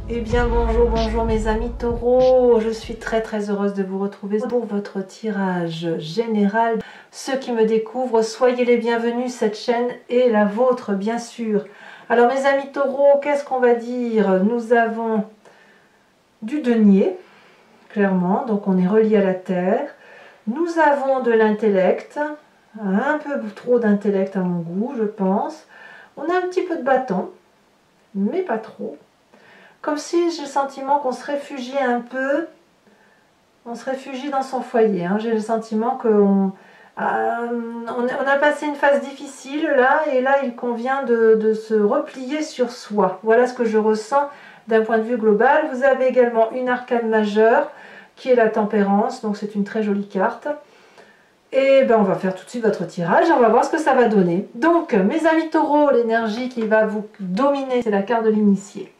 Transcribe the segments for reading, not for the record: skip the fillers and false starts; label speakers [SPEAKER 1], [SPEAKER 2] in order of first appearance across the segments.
[SPEAKER 1] Eh bien bonjour, bonjour mes amis taureaux, je suis très heureuse de vous retrouver pour votre tirage général. Ceux qui me découvrent, soyez les bienvenus, cette chaîne est la vôtre bien sûr. Alors mes amis taureaux, qu'est-ce qu'on va dire? Nous avons du denier, clairement, donc on est relié à la terre. Nous avons de l'intellect, un peu trop d'intellect à mon goût je pense. On a un petit peu de bâton, mais pas trop. Comme si j'ai le sentiment qu'on se réfugie un peu, on se réfugie dans son foyer. Hein. J'ai le sentiment qu'on on a passé une phase difficile là, et là il convient de se replier sur soi. Voilà ce que je ressens d'un point de vue global. Vous avez également une arcane majeure qui est la tempérance, donc c'est une très jolie carte. Et ben on va faire tout de suite votre tirage, on va voir ce que ça va donner. Donc mes amis taureaux, l'énergie qui va vous dominer, c'est la carte de l'initié.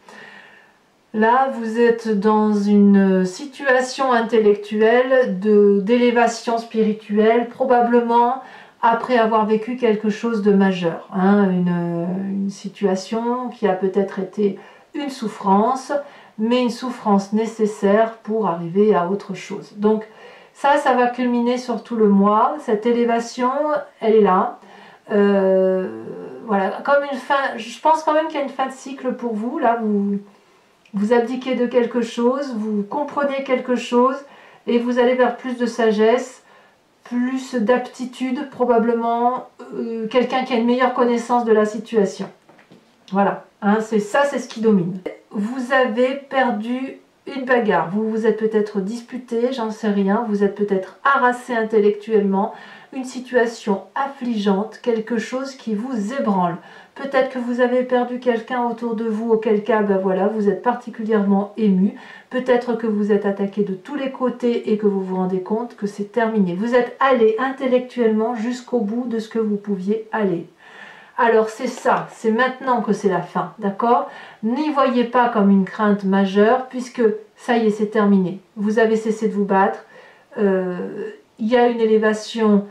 [SPEAKER 1] Là, vous êtes dans une situation intellectuelle d'élévation spirituelle, probablement après avoir vécu quelque chose de majeur. Hein, une situation qui a peut-être été une souffrance, mais une souffrance nécessaire pour arriver à autre chose. Donc ça va culminer sur tout le mois. Cette élévation, elle est là. Voilà, comme une fin, je pense quand même qu'il y a une fin de cycle pour vous. Là, vous abdiquez de quelque chose, vous comprenez quelque chose et vous allez vers plus de sagesse, plus d'aptitude, probablement quelqu'un qui a une meilleure connaissance de la situation. Voilà, hein, c'est ce qui domine. Vous avez perdu une bagarre, vous vous êtes peut-être disputé, j'en sais rien, vous êtes peut-être harassé intellectuellement, une situation affligeante, quelque chose qui vous ébranle. Peut-être que vous avez perdu quelqu'un autour de vous, auquel cas, ben voilà, vous êtes particulièrement ému. Peut-être que vous êtes attaqué de tous les côtés et que vous vous rendez compte que c'est terminé. Vous êtes allé intellectuellement jusqu'au bout de ce que vous pouviez aller. Alors c'est ça, c'est maintenant que c'est la fin, d'accord? N'y voyez pas comme une crainte majeure, puisque ça y est, c'est terminé. Vous avez cessé de vous battre. Il y a une élévation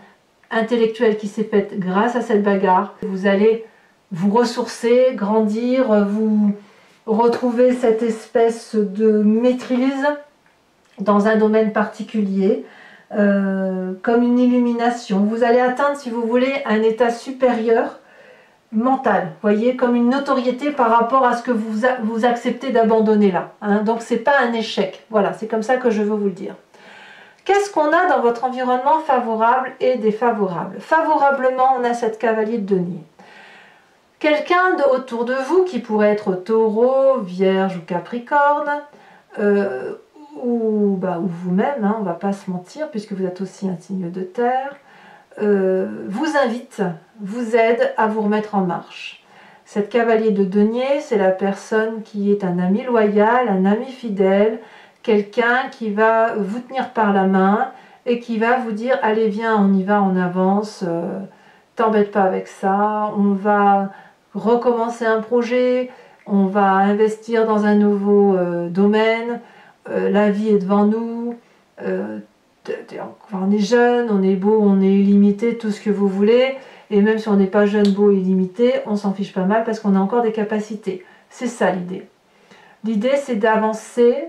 [SPEAKER 1] intellectuelle qui s'est faite grâce à cette bagarre. Vous allez vous ressourcer, grandir, vous retrouver cette espèce de maîtrise dans un domaine particulier, comme une illumination. Vous allez atteindre, si vous voulez, un état supérieur mental, voyez, comme une notoriété par rapport à ce que vous acceptez d'abandonner là. Hein. Donc c'est pas un échec. Voilà, c'est comme ça que je veux vous le dire. Qu'est-ce qu'on a dans votre environnement favorable et défavorable? Favorablement, on a cette cavalier de denier. Quelqu'un autour de vous qui pourrait être Taureau, Vierge ou Capricorne, ou vous-même, hein, on ne va pas se mentir, puisque vous êtes aussi un signe de terre, vous invite, vous aide à vous remettre en marche. Cette cavalier de denier, c'est la personne qui est un ami loyal, un ami fidèle, quelqu'un qui va vous tenir par la main et qui va vous dire « Allez, viens, on y va, on avance, t'embête pas avec ça, on va recommencer un projet, on va investir dans un nouveau domaine, la vie est devant nous, on est jeune, on est beau, on est illimité, tout ce que vous voulez, et même si on n'est pas jeune, beau, illimité, on s'en fiche pas mal parce qu'on a encore des capacités. C'est ça l'idée. L'idée c'est d'avancer,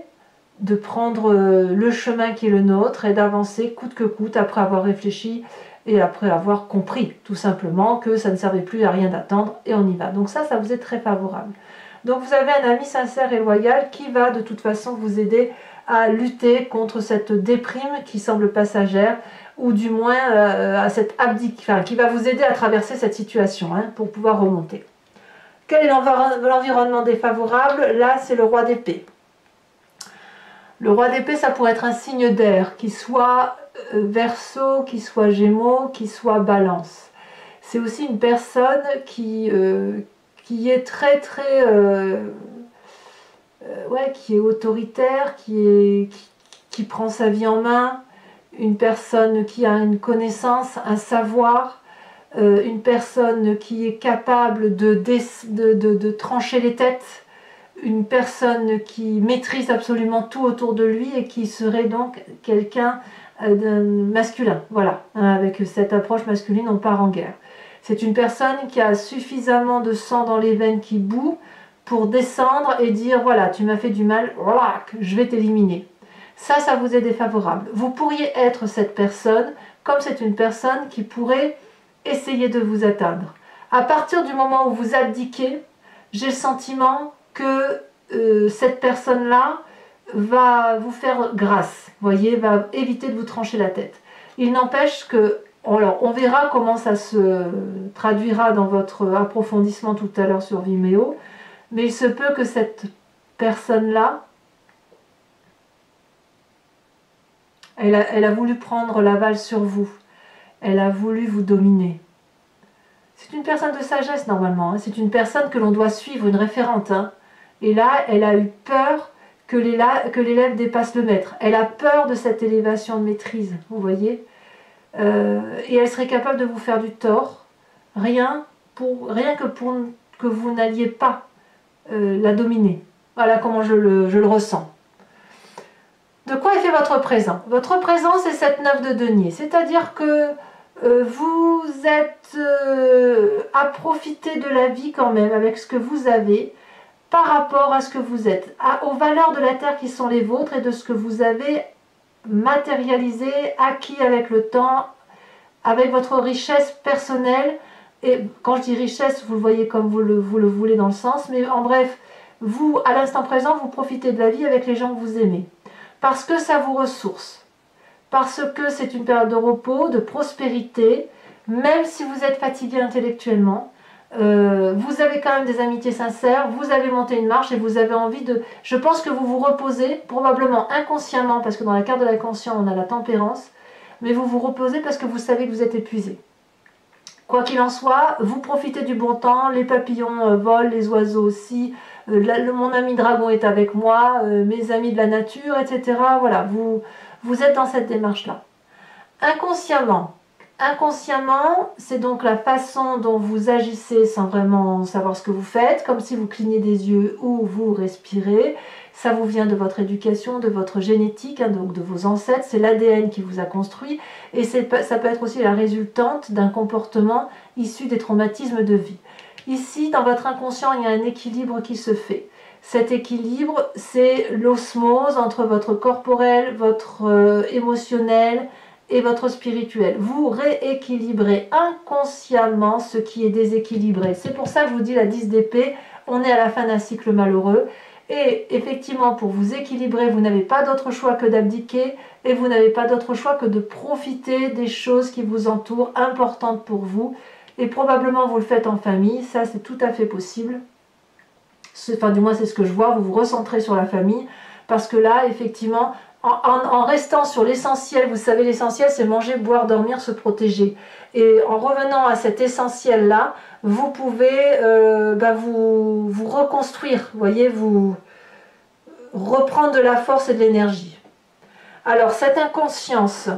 [SPEAKER 1] de prendre le chemin qui est le nôtre et d'avancer coûte que coûte après avoir réfléchi et après avoir compris tout simplement que ça ne servait plus à rien d'attendre et on y va. Donc ça vous est très favorable. Donc vous avez un ami sincère et loyal qui va de toute façon vous aider à lutter contre cette déprime qui semble passagère, ou du moins à cette qui va vous aider à traverser cette situation hein, pour pouvoir remonter. Quel est l'environnement défavorable? Là c'est le roi d'épée. Le roi d'épée, ça pourrait être un signe d'air, qui soit Verseau, qui soit Gémeaux, qui soit Balance. C'est aussi une personne qui est qui est autoritaire, qui prend sa vie en main, une personne qui a une connaissance, un savoir, une personne qui est capable de trancher les têtes, une personne qui maîtrise absolument tout autour de lui et qui serait donc quelqu'un masculin. Voilà, hein, avec cette approche masculine, on part en guerre. C'est une personne qui a suffisamment de sang dans les veines qui bout pour descendre et dire voilà, tu m'as fait du mal, voilà, je vais t'éliminer. Ça vous est défavorable. Vous pourriez être cette personne, comme c'est une personne qui pourrait essayer de vous atteindre. À partir du moment où vous abdiquez, j'ai le sentiment que cette personne-là va vous faire grâce, voyez, va éviter de vous trancher la tête. Il n'empêche que, alors on verra comment ça se traduira dans votre approfondissement tout à l'heure sur Vimeo, mais il se peut que cette personne-là, elle a voulu prendre l'aval sur vous, elle a voulu vous dominer. C'est une personne de sagesse normalement, hein. C'est une personne que l'on doit suivre, une référente, hein. Et là, elle a eu peur que l'élève dépasse le maître. Elle a peur de cette élévation de maîtrise, vous voyez. Et elle serait capable de vous faire du tort, rien que pour que vous n'alliez pas la dominer. Voilà comment je le ressens. De quoi est fait votre présent? Votre présent, c'est cette 9 de denier. C'est-à-dire que vous êtes à profiter de la vie quand même avec ce que vous avez par rapport à ce que vous êtes, aux valeurs de la terre qui sont les vôtres et de ce que vous avez matérialisé, acquis avec le temps, avec votre richesse personnelle. Et quand je dis richesse, vous le voyez comme vous le voulez dans le sens, mais en bref, vous, à l'instant présent, vous profitez de la vie avec les gens que vous aimez. Parce que ça vous ressource. Parce que c'est une période de repos, de prospérité, même si vous êtes fatigué intellectuellement. Vous avez quand même des amitiés sincères, vous avez monté une marche et vous avez envie de... Je pense que vous vous reposez, probablement inconsciemment, parce que dans la carte de l'inconscient, on a la tempérance, mais vous vous reposez parce que vous savez que vous êtes épuisé. Quoi qu'il en soit, vous profitez du bon temps, les papillons volent, les oiseaux aussi, mon ami dragon est avec moi, mes amis de la nature, etc. Voilà, vous êtes dans cette démarche-là. Inconsciemment, c'est donc la façon dont vous agissez sans vraiment savoir ce que vous faites, comme si vous clignez des yeux ou vous respirez. Ça vous vient de votre éducation, de votre génétique, hein, donc de vos ancêtres. C'est l'ADN qui vous a construit et ça peut être aussi la résultante d'un comportement issu des traumatismes de vie. Ici, dans votre inconscient, il y a un équilibre qui se fait. Cet équilibre, c'est l'osmose entre votre corporel, votre émotionnel et votre spirituel. Vous rééquilibrez inconsciemment ce qui est déséquilibré. C'est pour ça que je vous dis la 10 d'épée, on est à la fin d'un cycle malheureux. Et effectivement, pour vous équilibrer, vous n'avez pas d'autre choix que d'abdiquer et vous n'avez pas d'autre choix que de profiter des choses qui vous entourent, importantes pour vous. Et probablement vous le faites en famille, ça c'est tout à fait possible. Enfin du moins c'est ce que je vois, vous vous recentrez sur la famille, parce que là effectivement, en restant sur l'essentiel, vous savez l'essentiel c'est manger, boire, dormir, se protéger. Et en revenant à cet essentiel là, vous pouvez vous reconstruire, voyez, vous reprendre de la force et de l'énergie. Alors cette inconscience,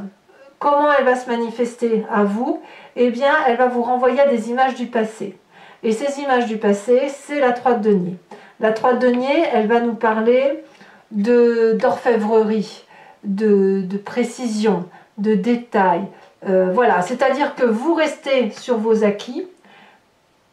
[SPEAKER 1] comment elle va se manifester à vous? Eh bien, elle va vous renvoyer à des images du passé. Et ces images du passé, c'est la 3 de denier. La 3 de denier, elle va nous parler d'orfèvrerie, de précision, de détails. Voilà, c'est-à-dire que vous restez sur vos acquis,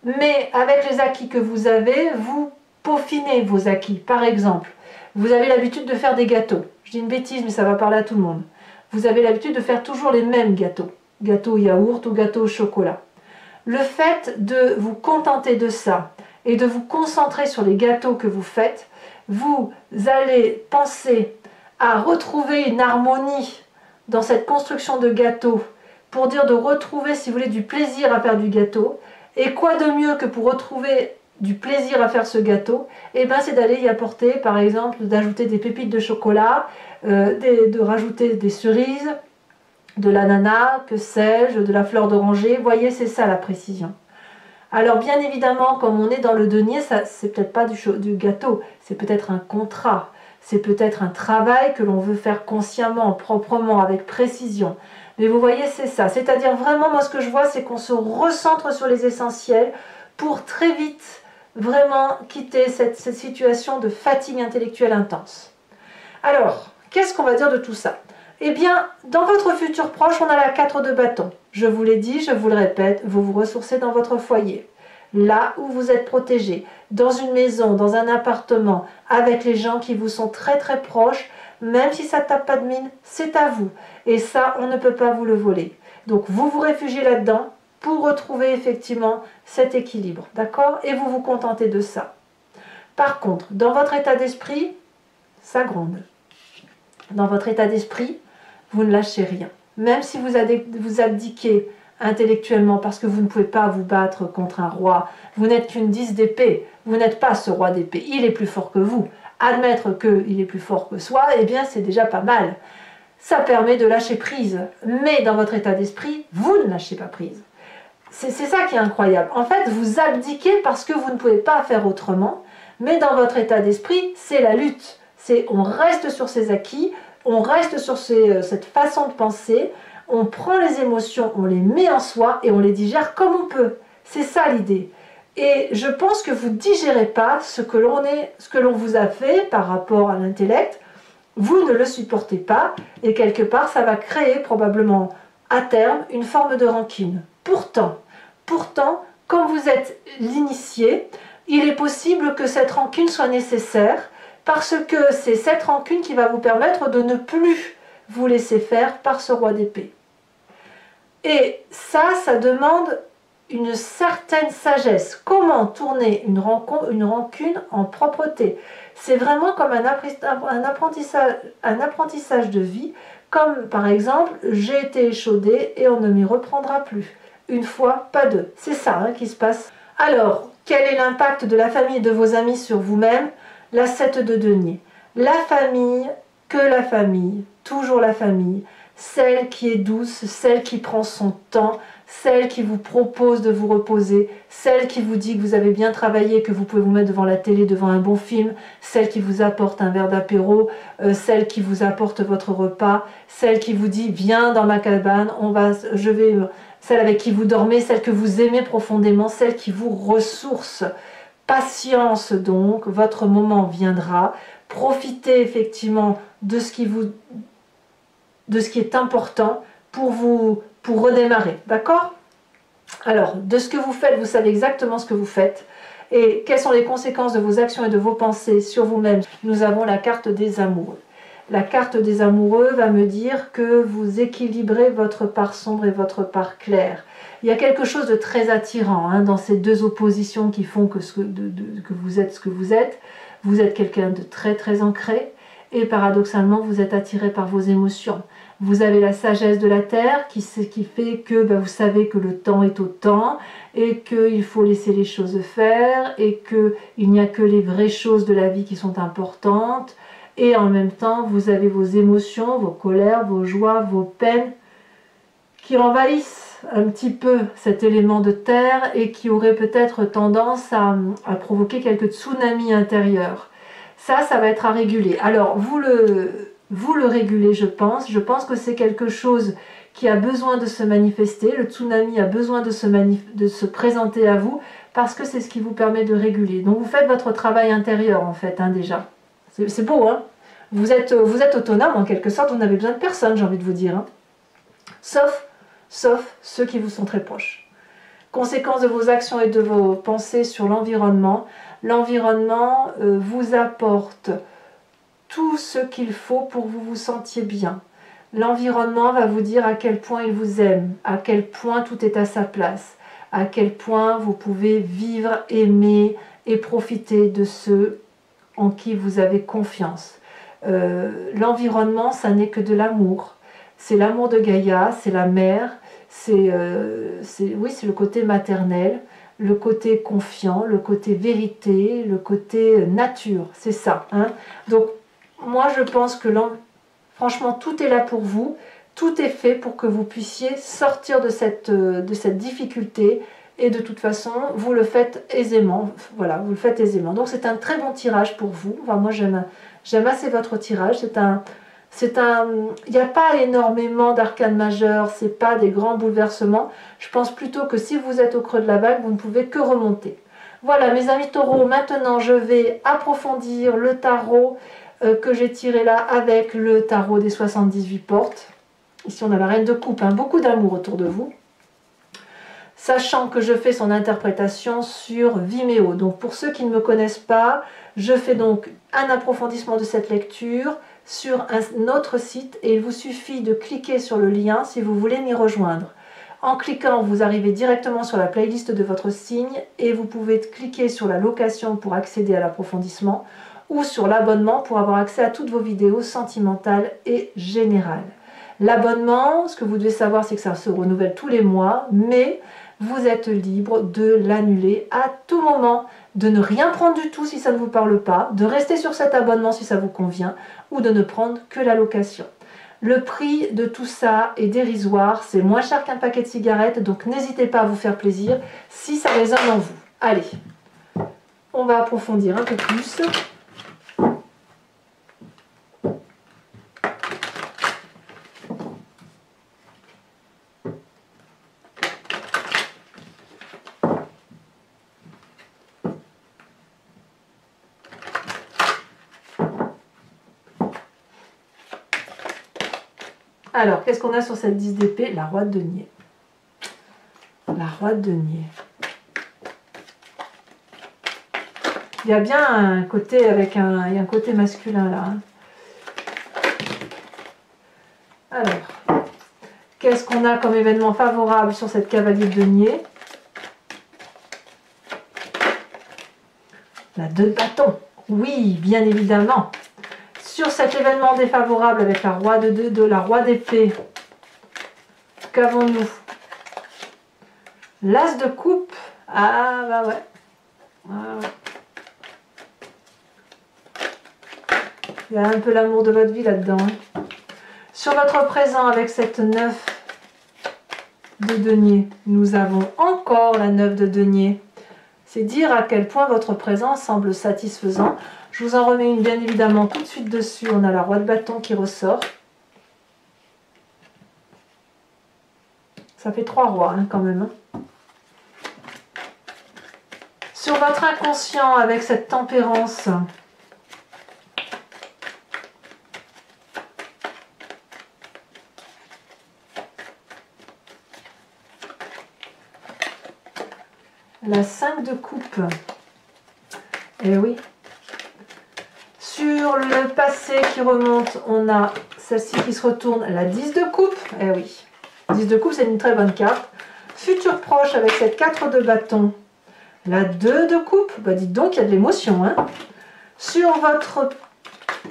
[SPEAKER 1] mais avec les acquis que vous avez, vous peaufinez vos acquis. Par exemple, vous avez l'habitude de faire des gâteaux. Je dis une bêtise, mais ça va parler à tout le monde. Vous avez l'habitude de faire toujours les mêmes gâteaux. Gâteau au yaourt ou gâteau au chocolat. Le fait de vous contenter de ça et de vous concentrer sur les gâteaux que vous faites, vous allez penser à retrouver une harmonie dans cette construction de gâteau pour dire de retrouver, si vous voulez, du plaisir à faire du gâteau. Et quoi de mieux que pour retrouver du plaisir à faire ce gâteau, eh ben c'est d'aller y apporter, par exemple, d'ajouter des pépites de chocolat, de rajouter des cerises, de l'ananas, que sais-je, de la fleur d'oranger. Vous voyez, c'est ça la précision. Alors bien évidemment, comme on est dans le denier, c'est peut-être pas du gâteau, c'est peut-être un contrat, c'est peut-être un travail que l'on veut faire consciemment, proprement, avec précision. Mais vous voyez, c'est ça. C'est-à-dire vraiment, moi ce que je vois, c'est qu'on se recentre sur les essentiels pour très vite vraiment quitter cette situation de fatigue intellectuelle intense. Alors, qu'est-ce qu'on va dire de tout ça? Eh bien, dans votre futur proche, on a la 4 de bâton. Je vous l'ai dit, je vous le répète, vous vous ressourcez dans votre foyer. là où vous êtes protégé, dans une maison, dans un appartement, avec les gens qui vous sont très très proches, même si ça ne tape pas de mine, c'est à vous. Et ça, on ne peut pas vous le voler. Donc vous vous réfugiez là-dedans pour retrouver effectivement cet équilibre, d'accord? Et vous vous contentez de ça. Par contre, dans votre état d'esprit, ça gronde. Dans votre état d'esprit, vous ne lâchez rien. Même si vous abdiquez intellectuellement parce que vous ne pouvez pas vous battre contre un roi, vous n'êtes qu'une 10 d'épée, vous n'êtes pas ce roi d'épée, il est plus fort que vous. Admettre qu'il est plus fort que soi, eh bien c'est déjà pas mal. Ça permet de lâcher prise. Mais dans votre état d'esprit, vous ne lâchez pas prise. C'est ça qui est incroyable. En fait, vous abdiquez parce que vous ne pouvez pas faire autrement, mais dans votre état d'esprit, c'est la lutte. On reste sur ses acquis, on reste sur cette façon de penser, on prend les émotions, on les met en soi et on les digère comme on peut. C'est ça l'idée. Et je pense que vous ne digérez pas ce que l'on vous a fait par rapport à l'intellect. Vous ne le supportez pas et quelque part ça va créer probablement à terme une forme de rancune. Pourtant, quand vous êtes l'initié, il est possible que cette rancune soit nécessaire parce que c'est cette rancune qui va vous permettre de ne plus vous laisser faire par ce roi d'épée. Et ça demande une certaine sagesse. Comment tourner une rancune en propreté? C'est vraiment comme un apprentissage de vie, comme par exemple, j'ai été échaudé et on ne m'y reprendra plus. Une fois, pas deux. C'est ça qui se passe. Alors, quel est l'impact de la famille et de vos amis sur vous-même? La 7 de denier. La famille, que la famille, toujours la famille, celle qui est douce, celle qui prend son temps, celle qui vous propose de vous reposer, celle qui vous dit que vous avez bien travaillé, que vous pouvez vous mettre devant la télé, devant un bon film, celle qui vous apporte un verre d'apéro, celle qui vous apporte votre repas, celle qui vous dit viens dans ma cabane, celle avec qui vous dormez, celle que vous aimez profondément, celle qui vous ressource. Patience donc, votre moment viendra. Profitez effectivement de ce qui est important pour redémarrer, d'accord? Alors, de ce que vous faites, vous savez exactement ce que vous faites. Et quelles sont les conséquences de vos actions et de vos pensées sur vous-même? Nous avons la carte des amoureux. La carte des amoureux va me dire que vous équilibrez votre part sombre et votre part claire. Il y a quelque chose de très attirant dans ces deux oppositions qui font que vous êtes ce que vous êtes. Vous êtes quelqu'un de très très ancré et paradoxalement vous êtes attiré par vos émotions. Vous avez la sagesse de la terre qui fait que vous savez que le temps est au temps et qu'il faut laisser les choses faire et qu'il n'y a que les vraies choses de la vie qui sont importantes. Et en même temps, vous avez vos émotions, vos colères, vos joies, vos peines qui envahissent un petit peu cet élément de terre et qui auraient peut-être tendance à provoquer quelques tsunamis intérieurs. Ça va être à réguler. Alors, vous le régulez, je pense. Je pense que c'est quelque chose qui a besoin de se manifester. Le tsunami a besoin de se présenter à vous parce que c'est ce qui vous permet de réguler. Donc, vous faites votre travail intérieur, en fait, déjà. C'est beau, hein? Vous êtes autonome, en quelque sorte. Vous n'avez besoin de personne, j'ai envie de vous dire. Sauf ceux qui vous sont très proches. Conséquence de vos actions et de vos pensées sur l'environnement. L'environnement vous apporte tout ce qu'il faut pour que vous vous sentiez bien. L'environnement va vous dire à quel point il vous aime, à quel point tout est à sa place, à quel point vous pouvez vivre, aimer et profiter de ceux en qui vous avez confiance. L'environnement, ça n'est que de l'amour. C'est l'amour de Gaïa, c'est la mère, c'est le côté maternel, le côté confiant, le côté vérité, le côté nature, c'est ça. Donc, moi je pense que franchement, tout est là pour vous, tout est fait pour que vous puissiez sortir de cette difficulté et de toute façon, vous le faites aisément. Voilà, vous le faites aisément. Donc, c'est un très bon tirage pour vous. Enfin, moi, j'aime assez votre tirage. Il n'y a pas énormément d'arcanes majeures, c'est pas des grands bouleversements. Je pense plutôt que si vous êtes au creux de la vague, vous ne pouvez que remonter. Voilà, mes amis taureaux, maintenant je vais approfondir le tarot que j'ai tiré là avec le tarot des 78 portes. Ici on a la reine de coupe, beaucoup d'amour autour de vous. sachant que je fais son interprétation sur Vimeo. Donc pour ceux qui ne me connaissent pas, je fais donc un approfondissement de cette lecture sur un autre site et il vous suffit de cliquer sur le lien si vous voulez m'y rejoindre. En cliquant, vous arrivez directement sur la playlist de votre signe et vous pouvez cliquer sur la location pour accéder à l'approfondissement ou sur l'abonnement pour avoir accès à toutes vos vidéos sentimentales et générales. L'abonnement, ce que vous devez savoir, c'est que ça se renouvelle tous les mois, mais vous êtes libre de l'annuler à tout moment, de ne rien prendre du tout si ça ne vous parle pas, de rester sur cet abonnement si ça vous convient, ou de ne prendre que la location. Le prix de tout ça est dérisoire, c'est moins cher qu'un paquet de cigarettes, donc n'hésitez pas à vous faire plaisir si ça résonne en vous. Allez, on va approfondir un peu plus. Alors, qu'est-ce qu'on a sur cette 10 d'épée? La roi de denier. La roi de denier. Il y a bien un côté avec un côté masculin là. Alors, qu'est-ce qu'on a comme événement favorable sur cette cavalier de denier? La 2 de bâton. Oui, bien évidemment. Sur cet événement défavorable avec la roi la roi d'épée, qu'avons-nous? L'as de coupe. Ah bah ouais. Ah, ouais. Il y a un peu l'amour de votre vie là-dedans. Hein. Sur votre présent avec cette 9 de denier, nous avons encore la 9 de denier. C'est dire à quel point votre présent semble satisfaisant. Je vous en remets une bien évidemment tout de suite dessus. On a la roi de bâton qui ressort. Ça fait 3 rois hein, quand même. Hein. Sur votre inconscient avec cette tempérance, la 5 de coupe. Et oui. Sur le passé qui remonte, on a celle-ci qui se retourne, la 10 de coupe. Eh oui. 10 de coupe, c'est une très bonne carte. Futur proche avec cette 4 de bâton. La 2 de coupe. Bah dites donc, il y a de l'émotion. Hein. Sur votre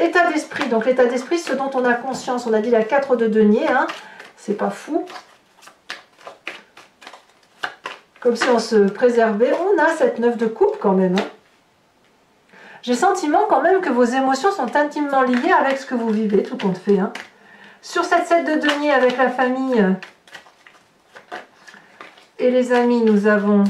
[SPEAKER 1] état d'esprit, donc l'état d'esprit, ce dont on a conscience, on a dit la 4 de denier. Hein. C'est pas fou. Comme si on se préservait. On a cette 9 de coupe quand même. Hein. J'ai le sentiment quand même que vos émotions sont intimement liées avec ce que vous vivez, tout compte fait. Hein. Sur cette 7 de denier avec la famille et les amis, nous avons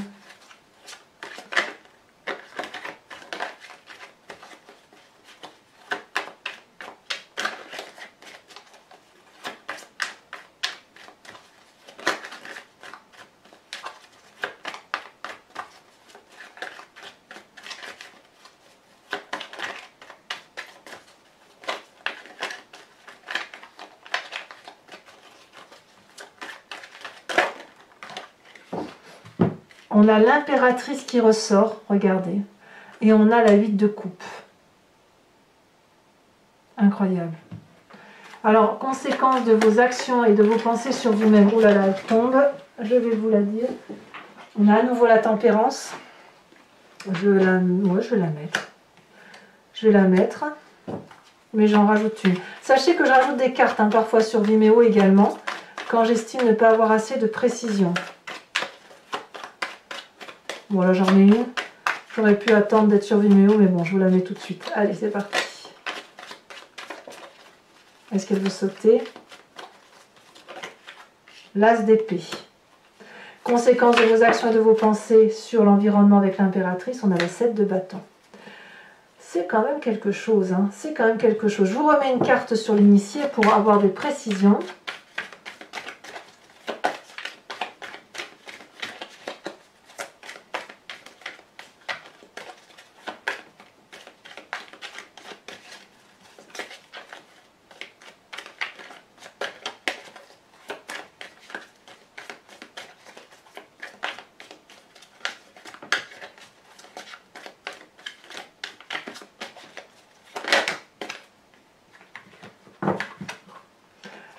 [SPEAKER 1] on a l'impératrice qui ressort, regardez, et on a la 8 de coupe. Incroyable. Alors, conséquence de vos actions et de vos pensées sur vous-même. Oh là là, elle tombe, je vais vous la dire. On a à nouveau la tempérance. Je vais la mettre. Je vais la mettre, mais j'en rajoute une. Sachez que je rajoute des cartes, hein, parfois sur Vimeo également, quand j'estime ne pas avoir assez de précision. Bon là j'en ai une, j'aurais pu attendre d'être sur Vimeo, mais bon je vous la mets tout de suite. Allez c'est parti. Est-ce qu'elle veut sauter? L'as d'épée. Conséquence de vos actions et de vos pensées sur l'environnement avec l'impératrice, on a la 7 de bâton. C'est quand même quelque chose, hein. C'est quand même quelque chose. Je vous remets une carte sur l'initié pour avoir des précisions.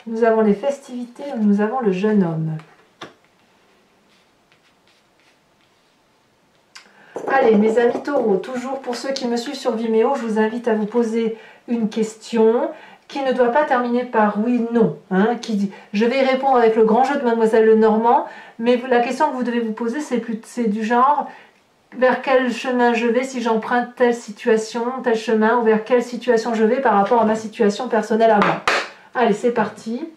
[SPEAKER 1] Nous avons les festivités, nous avons le jeune homme. Allez, mes amis taureaux, toujours pour ceux qui me suivent sur Vimeo, je vous invite à vous poser une question qui ne doit pas terminer par oui, non. Hein, je vais y répondre avec le grand jeu de Mademoiselle Lenormand, mais la question que vous devez vous poser, c'est du genre vers quel chemin je vais si j'emprunte telle situation, tel chemin, ou vers quelle situation je vais par rapport à ma situation personnelle à moi. Allez, c'est parti.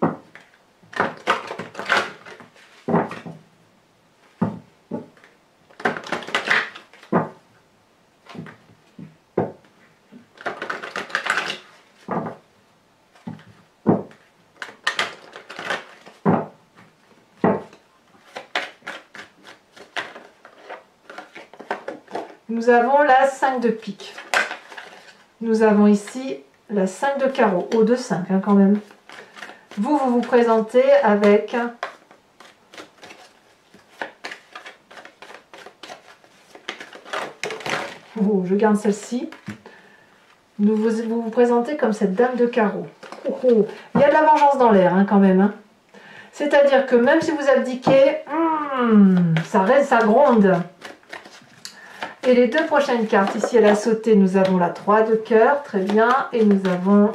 [SPEAKER 1] Nous avons la 5 de pique. Nous avons ici la 5 de carreau, haut de 5 hein, quand même. Vous vous présentez avec oh, je garde celle-ci. Vous vous présentez comme cette dame de carreau. Oh, oh. Il y a de la vengeance dans l'air hein, quand même. Hein. C'est-à-dire que même si vous abdiquez, ça reste, ça gronde. Et les deux prochaines cartes, ici elle a sauté, nous avons la 3 de cœur, très bien, et nous avons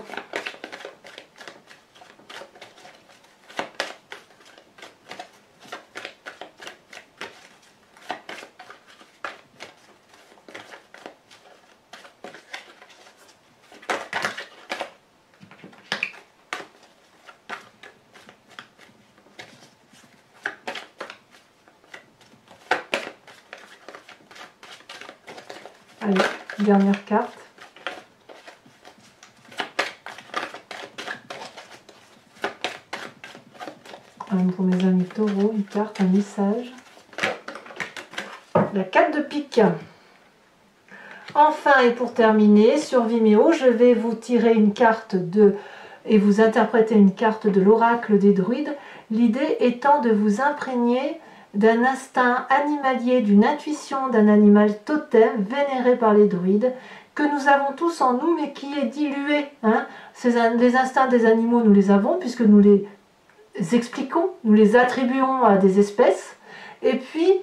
[SPEAKER 1] allez, dernière carte. Pour mes amis taureaux, une carte, un message. La 4 de pique. Enfin, et pour terminer, sur Vimeo, je vais vous tirer une carte et vous interpréter une carte de l'oracle des druides. L'idée étant de vous imprégner d'un instinct animalier, d'une intuition d'un animal totem vénéré par les druides, que nous avons tous en nous, mais qui est dilué. Hein. Les instincts des animaux, nous les avons, puisque nous les expliquons, nous les attribuons à des espèces, et puis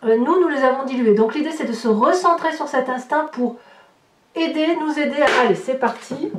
[SPEAKER 1] nous les avons dilués. Donc l'idée, c'est de se recentrer sur cet instinct pour nous aider à... Allez, c'est parti.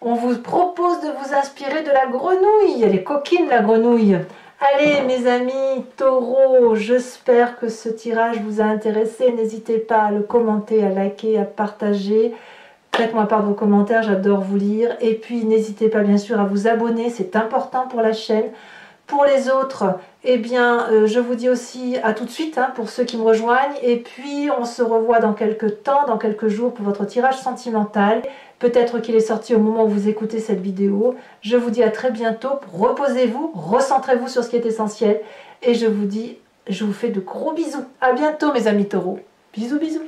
[SPEAKER 1] On vous propose de vous inspirer de la grenouille. Elle est coquine, la grenouille. Allez, mes amis taureaux, j'espère que ce tirage vous a intéressé. N'hésitez pas à le commenter, à liker, à partager. Faites-moi part de vos commentaires, j'adore vous lire. Et puis, n'hésitez pas, bien sûr, à vous abonner. C'est important pour la chaîne. Pour les autres, eh bien, je vous dis aussi à tout de suite hein, pour ceux qui me rejoignent. Et puis, on se revoit dans quelques temps, dans quelques jours pour votre tirage sentimental. Peut-être qu'il est sorti au moment où vous écoutez cette vidéo. Je vous dis à très bientôt. Reposez-vous, recentrez-vous sur ce qui est essentiel. Et je vous dis, je vous fais de gros bisous. À bientôt, mes amis taureaux. Bisous, bisous.